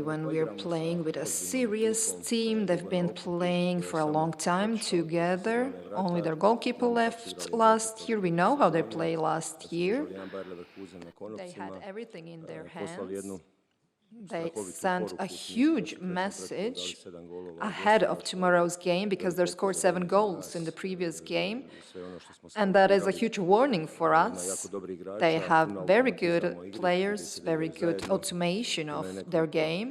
when we're playing with a serious team. They've been playing for a long time together. Only their goalkeeper left last year. We know how they played last year. They had everything in their hands. They sent a huge message ahead of tomorrow's game because they scored 7 goals in the previous game. And that is a huge warning for us. They have very good players, very good automation of their game.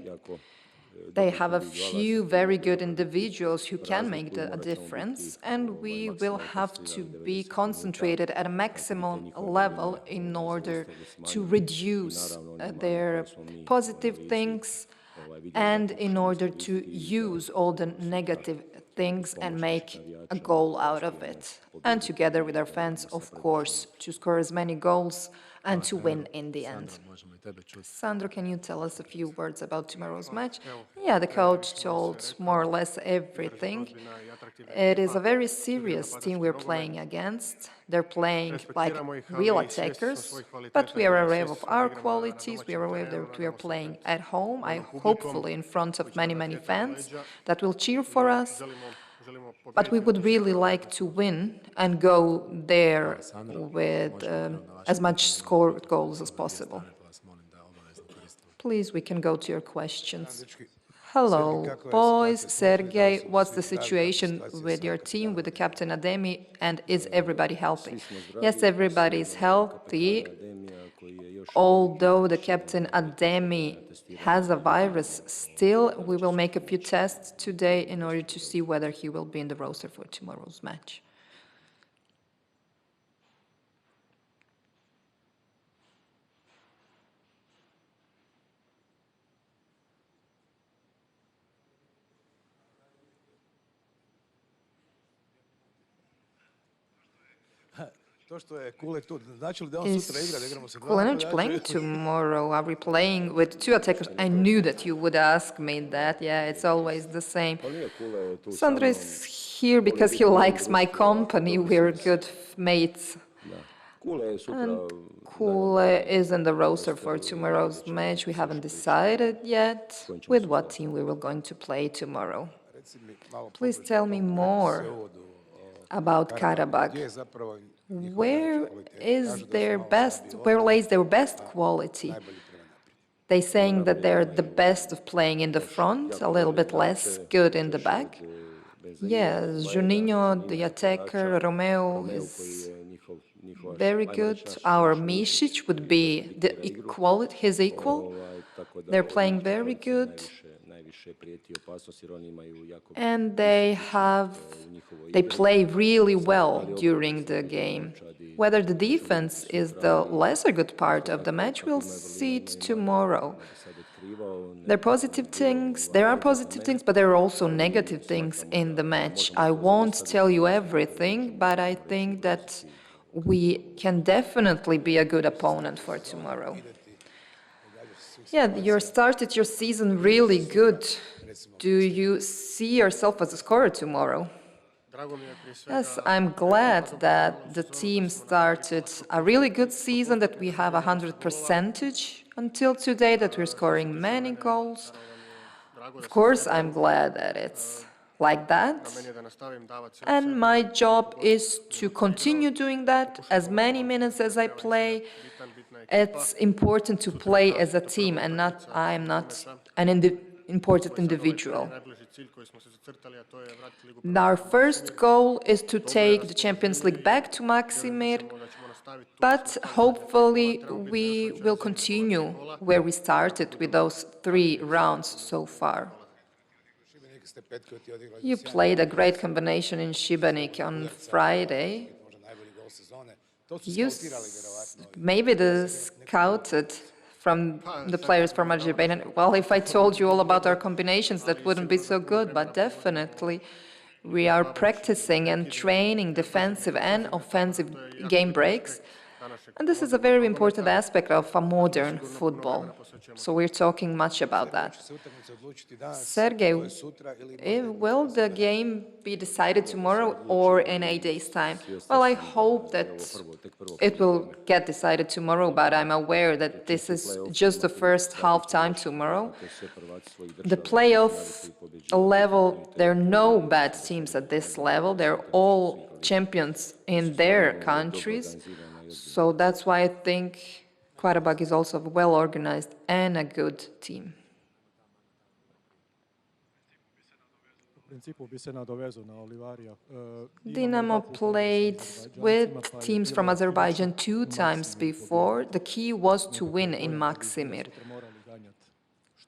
They have a few very good individuals who can make a difference, and we will have to be concentrated at a maximum level in order to reduce their positive things and in order to use all the negative things and make a goal out of it. And together with our fans, of course, to score as many goals and to win in the end. Sandro, can you tell us a few words about tomorrow's match? Yeah, the coach told more or less everything. It is a very serious team we're playing against. They're playing like real attackers, but we are aware of our qualities. We are aware that we are playing at home, hopefully in front of many, many fans that will cheer for us. But we would really like to win and go there with as much scored goals as possible. Please, we can go to your questions. Hello, boys. Sergej, what's the situation with your team, with the captain Ademi, and is everybody healthy? Yes, everybody is healthy, although the captain Ademi has a virus still. We will make a few tests today in order to see whether he will be in the roster for tomorrow's match. Is Kulenović playing tomorrow? Are we playing with 2 attackers? I knew that you would ask me that. Yeah, it's always the same. Sandro is here because he likes my company. We're good mates. And Kule is in the roster for tomorrow's match. We haven't decided yet with what team we were going to play tomorrow. Please tell me more about Karabakh. Where lays their best quality? They saying that they're the best of playing in the front, a little bit less good in the back. Yes, Juninho, the attacker, Romeo is very good. Our Misic would be his equal. They're playing very good. And they play really well during the game. Whether the defense is the lesser good part of the match, we'll see it tomorrow. There are positive things, but there are also negative things in the match. I won't tell you everything, but I think that we can definitely be a good opponent for tomorrow. Yeah, you started your season really good. Do you see yourself as a scorer tomorrow? Yes, I'm glad that the team started a really good season, that we have 100% until today, that we're scoring many goals. Of course, I'm glad that it's like that. And my job is to continue doing that as many minutes as I play. It's important to play as a team, and I'm not an important individual. Our first goal is to take the Champions League back to Maksimir, but hopefully we will continue where we started with those 3 rounds so far. You played a great combination in Šibenik on Friday. Maybe the scouted from the players from Azerbaijan. Well, if I told you all about our combinations, that wouldn't be so good, but definitely we are practicing and training defensive and offensive game breaks. And this is a very important aspect of a modern football. So we're talking much about that. Sergej, will the game be decided tomorrow or in 8 days' time? Well, I hope that it will get decided tomorrow, but I'm aware that this is just the first half time tomorrow. The playoff level, there are no bad teams at this level. They're all champions in their countries. So that's why I think Qarabağ is also well organized and a good team. Dinamo played with teams from Azerbaijan 2 times before. The key was to win in Maksimir.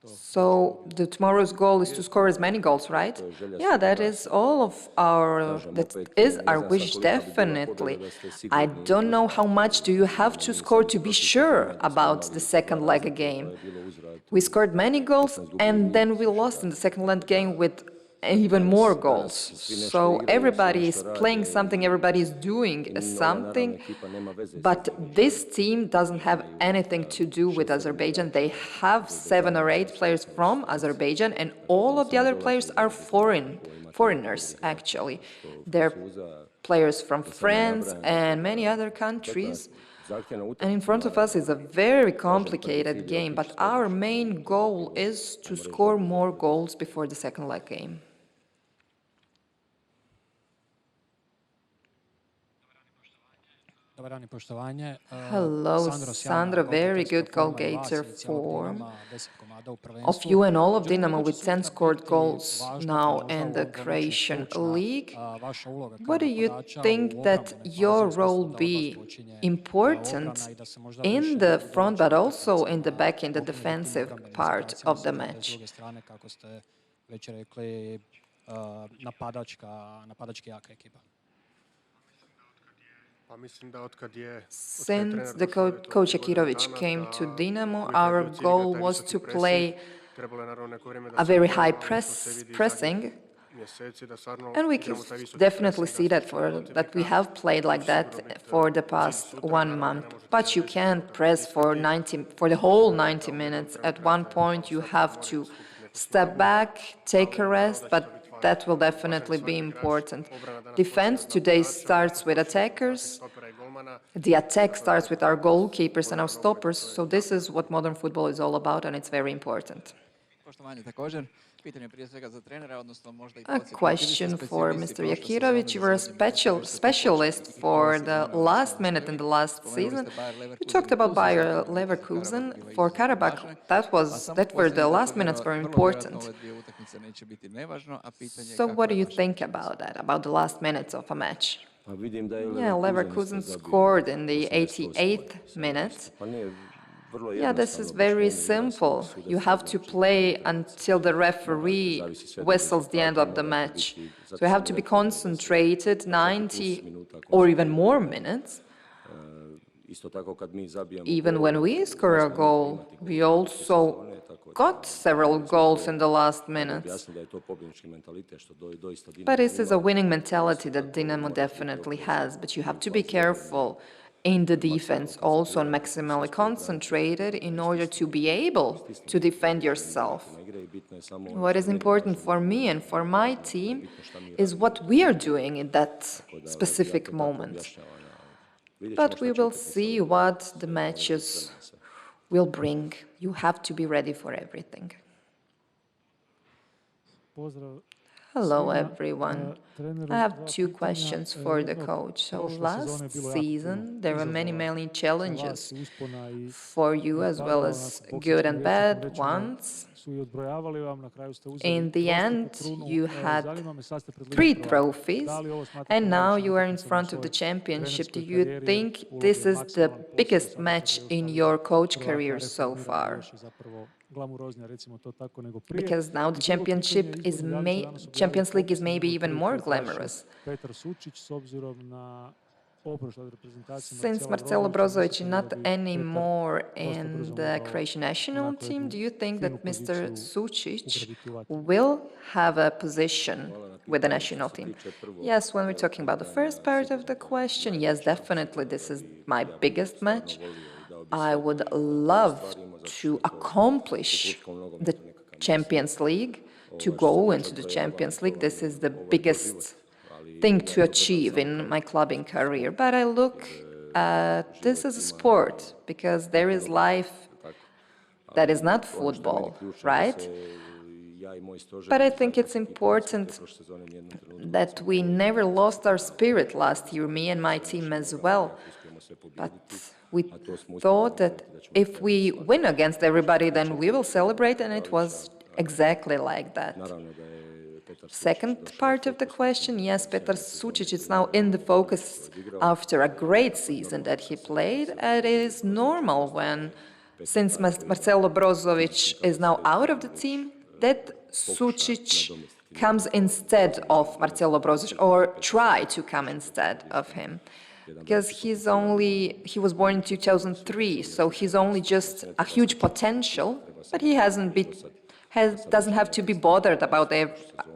So tomorrow's goal is to score as many goals, right? Yeah, that is our wish, definitely. I don't know how much do you have to score to be sure about the second leg game. We scored many goals and then we lost in the second leg game with even more goals. So everybody is playing something, everybody is doing something, but this team doesn't have anything to do with Azerbaijan. They have 7 or 8 players from Azerbaijan, and all of the other players are foreigners, actually. They're players from France and many other countries. And in front of us is a very complicated game, but our main goal is to score more goals before the second leg game. Hello, Sandro, very good goal-getter form of you and all of Dinamo with 10 scored goals now in the Croatian league. What do you think that your role be important in the front but also in the back, in the defensive part of the match? Since the coach Jakirović came to Dinamo, our goal was to play a very high pressing, and we can definitely see that we have played like that for the past 1 month. But you can't press for the whole 90 minutes. At one point, you have to step back, take a rest, but that will definitely be important. Defense today starts with attackers. The attack starts with our goalkeepers and our stoppers. So this is what modern football is all about, and it's very important. A question for Mr. Jakirović. You were a specialist for the last minute in the last season. You talked about Bayer Leverkusen. For Qarabağ, that were the last minutes were important. So what do you think about that, about the last minutes of a match? Yeah, Leverkusen scored in the 88th minute. Yeah, this is very simple. You have to play until the referee whistles the end of the match. So you have to be concentrated 90 or even more minutes. Even when we score a goal, we also got several goals in the last minutes. But this is a winning mentality that Dinamo definitely has, but you have to be careful in the defense also and maximally concentrated in order to be able to defend yourself. What is important for me and for my team is what we are doing in that specific moment. But we will see what the matches will bring. You have to be ready for everything. Hello, everyone. I have 2 questions for the coach. So last season, there were many challenges for you, as well as good and bad ones. In the end, you had 3 trophies, and now you are in front of the championship. Do you think this is the biggest match in your coach career so far? Because now the Champions League is maybe even more glamorous. Since Marcelo Brozovic is not anymore in the Croatian national team, do you think that Mr. Sučić will have a position with the national team? Yes, when we're talking about the first part of the question, yes, definitely this is my biggest match. I would love to accomplish the Champions League, to go into the Champions League. This is the biggest thing to achieve in my clubbing career. But I look at this as a sport, because there is life that is not football, right? But I think it's important that we never lost our spirit last year, me and my team as well. But we thought that if we win against everybody, then we will celebrate, and it was exactly like that. Second part of the question, yes, Petar Sučić is now in the focus after a great season that he played. And it is normal when, since Marcelo Brozovic is now out of the team, that Sučić comes instead of Marcelo Brozovic, or try to come instead of him. Because he was born in 2003, so he's only just a huge potential, but he doesn't have to be bothered about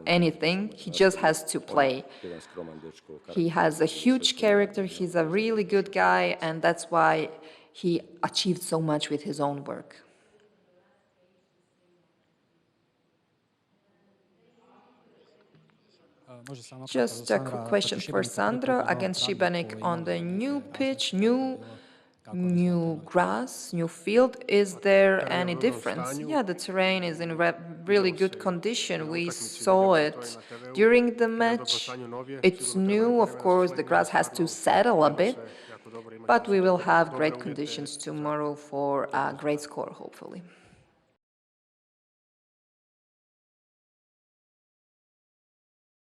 anything. He just has to play. He has a huge character, he's a really good guy, and that's why he achieved so much with his own work. Just a quick question for Sandro against Šibenik on the new pitch, new grass, new field. Is there any difference? Yeah, the terrain is in really good condition. We saw it during the match. It's new, of course, the grass has to settle a bit, but we will have great conditions tomorrow for a great score, hopefully.